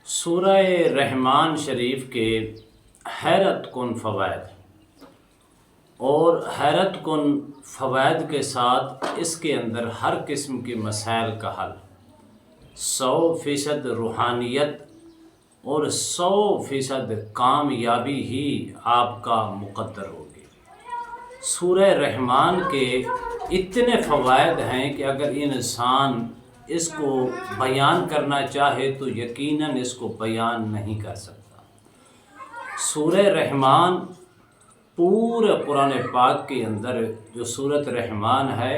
سورہ رحمان شریف کے حیرت کن فوائد اور حیرت کن فوائد کے ساتھ اس کے اندر ہر قسم کے مسائل کا حل، 100% روحانیت اور 100% کامیابی ہی آپ کا مقدر ہوگی۔ سورہ رحمان کے اتنے فوائد ہیں کہ اگر انسان اس کو بیان کرنا چاہے تو یقیناً اس کو بیان نہیں کر سکتا۔ سورہ رحمان پورے قرآن پاک کے اندر جو سورۃ رحمان ہے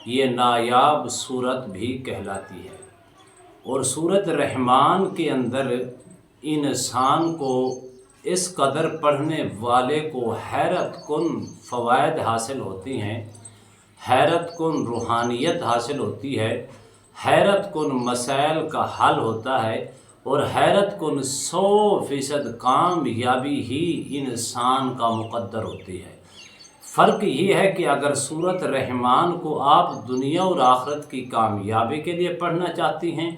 یہ نایاب سورت بھی کہلاتی ہے، اور سورۃ رحمان کے اندر انسان کو اس قدر پڑھنے والے کو حیرت کن فوائد حاصل ہوتی ہیں، حیرت کن روحانیت حاصل ہوتی ہے، حیرت کن مسائل کا حل ہوتا ہے، اور حیرت کن 100% کامیابی ہی انسان کا مقدر ہوتی ہے۔ فرق یہ ہے کہ اگر سورۃ رحمان کو آپ دنیا اور آخرت کی کامیابی کے لیے پڑھنا چاہتی ہیں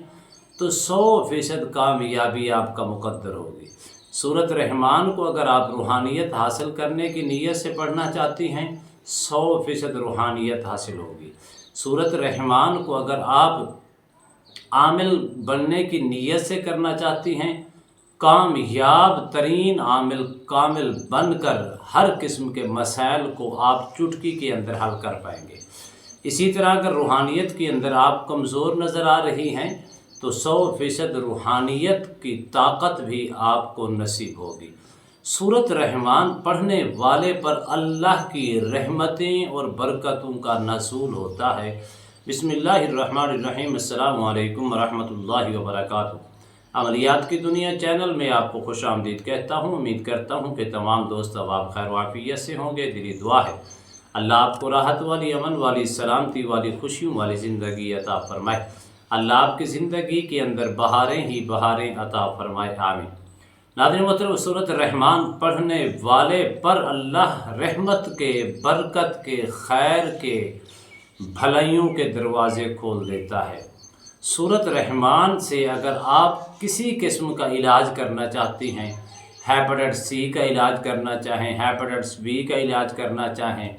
تو 100% کامیابی آپ کا مقدر ہوگی۔ سورۃ رحمان کو اگر آپ روحانیت حاصل کرنے کی نیت سے پڑھنا چاہتی ہیں 100% روحانیت حاصل ہوگی۔ سورۃ رحمان کو اگر آپ عامل بننے کی نیت سے کرنا چاہتی ہیں، کامیاب ترین عامل کامل بن کر ہر قسم کے مسائل کو آپ چٹکی کے اندر حل کر پائیں گے۔ اسی طرح اگر روحانیت کے اندر آپ کمزور نظر آ رہی ہیں تو 100% روحانیت کی طاقت بھی آپ کو نصیب ہوگی۔ سورۃ رحمان پڑھنے والے پر اللہ کی رحمتیں اور برکتوں کا نزول ہوتا ہے۔ بسم اللہ الرحمن الرحیم۔ السلام علیکم ورحمۃ اللہ وبرکاتہ۔ عملیات کی دنیا چینل میں آپ کو خوش آمدید کہتا ہوں۔ امید کرتا ہوں کہ تمام دوست احباب خیر و عافیت سے ہوں گے۔ دلی دعا ہے اللہ آپ کو راحت والی، امن والی، سلامتی والی، خوشیوں والی زندگی عطا فرمائے۔ اللہ آپ کی زندگی کے اندر بہاریں ہی بہاریں عطا فرمائے، آمین۔ ناظرین محترم، سورۃ رحمان پڑھنے والے پر اللہ رحمت کے، برکت کے، خیر کے، بھلائیوں کے دروازے کھول دیتا ہے۔ سورۃ رحمان سے اگر آپ کسی قسم کا علاج کرنا چاہتی ہیں، ہیپاٹائٹس سی کا علاج کرنا چاہیں، ہیپاٹائٹس بی کا علاج کرنا چاہیں،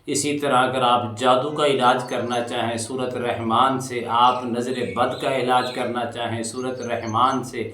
اسی طرح اگر آپ جادو کا علاج کرنا چاہیں، سورۃ رحمان سے آپ نظر بد کا علاج کرنا چاہیں، سورۃ رحمان سے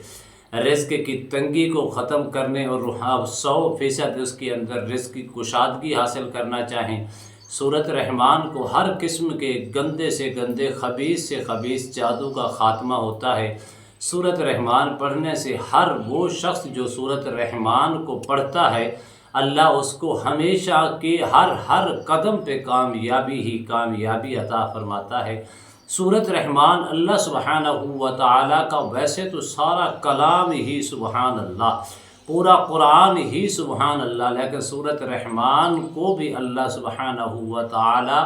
رزق کی تنگی کو ختم کرنے اور 100% اس کے اندر رزق کی کشادگی حاصل کرنا چاہیں، سورۃ رحمان کو ہر قسم کے گندے سے گندے، خبیث سے خبیث جادو کا خاتمہ ہوتا ہے۔ سورۃ رحمان پڑھنے سے ہر وہ شخص جو سورۃ رحمان کو پڑھتا ہے اللہ اس کو ہمیشہ کے ہر قدم پہ کامیابی ہی کامیابی عطا فرماتا ہے۔ سورۃ رحمان اللہ سبحانہ و تعالیٰ کا ویسے تو سارا کلام ہی سبحان اللہ، پورا قرآن ہی سبحان اللہ، لیکن سورۃ رحمان کو بھی اللہ سبحانہ و تعالیٰ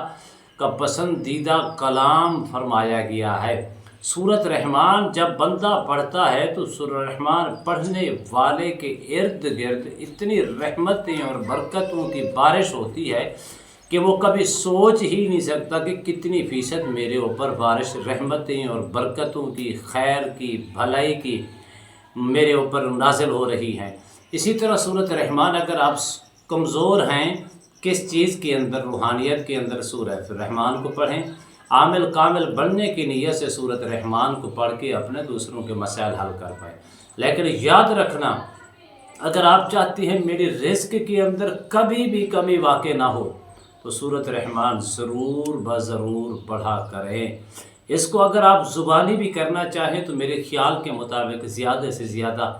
کا پسندیدہ کلام فرمایا گیا ہے۔ سورۃ رحمان جب بندہ پڑھتا ہے تو سورۃ رحمان پڑھنے والے کے ارد گرد اتنی رحمتیں اور برکتوں کی بارش ہوتی ہے کہ وہ کبھی سوچ ہی نہیں سکتا کہ کتنی فیصد میرے اوپر بارش رحمتیں اور برکتوں کی، خیر کی، بھلائی کی میرے اوپر نازل ہو رہی ہیں۔ اسی طرح سورۃ رحمان اگر آپ کمزور ہیں کس چیز کے اندر، روحانیت کے اندر، سورۃ رحمان کو پڑھیں۔ عامل کامل بننے کی نیت سے سورۃ رحمان کو پڑھ کے اپنے دوسروں کے مسائل حل کر پائیں۔ لیکن یاد رکھنا اگر آپ چاہتی ہیں میری رزق کے اندر کبھی بھی کمی واقع نہ ہو تو سورۃ رحمان ضرور بضرور پڑھا کریں۔ اس کو اگر آپ زبانی بھی کرنا چاہیں تو میرے خیال کے مطابق زیادہ سے زیادہ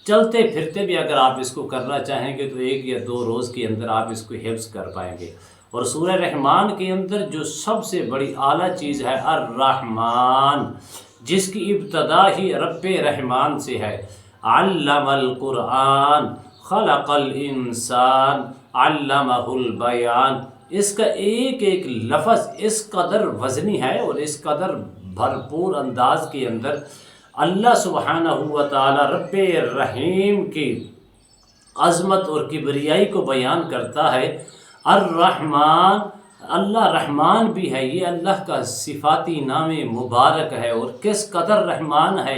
چلتے پھرتے بھی اگر آپ اس کو کرنا چاہیں گے تو 1 یا 2 روز کے اندر آپ اس کو حفظ کر پائیں گے۔ اور سورہ رحمان کے اندر جو سب سے بڑی اعلیٰ چیز ہے الرحمن، جس کی ابتدا ہی رب رحمان سے ہے۔ علم القرآن خلق الانسان علمہ البیان، اس کا ایک ایک لفظ اس قدر وزنی ہے اور اس قدر بھرپور انداز کے اندر اللہ سبحانہ و تعالی رب رحیم کی عظمت اور کبریائی کو بیان کرتا ہے۔ الرحمن، اللہ رحمان بھی ہے، یہ اللہ کا صفاتی نام مبارک ہے، اور کس قدر رحمان ہے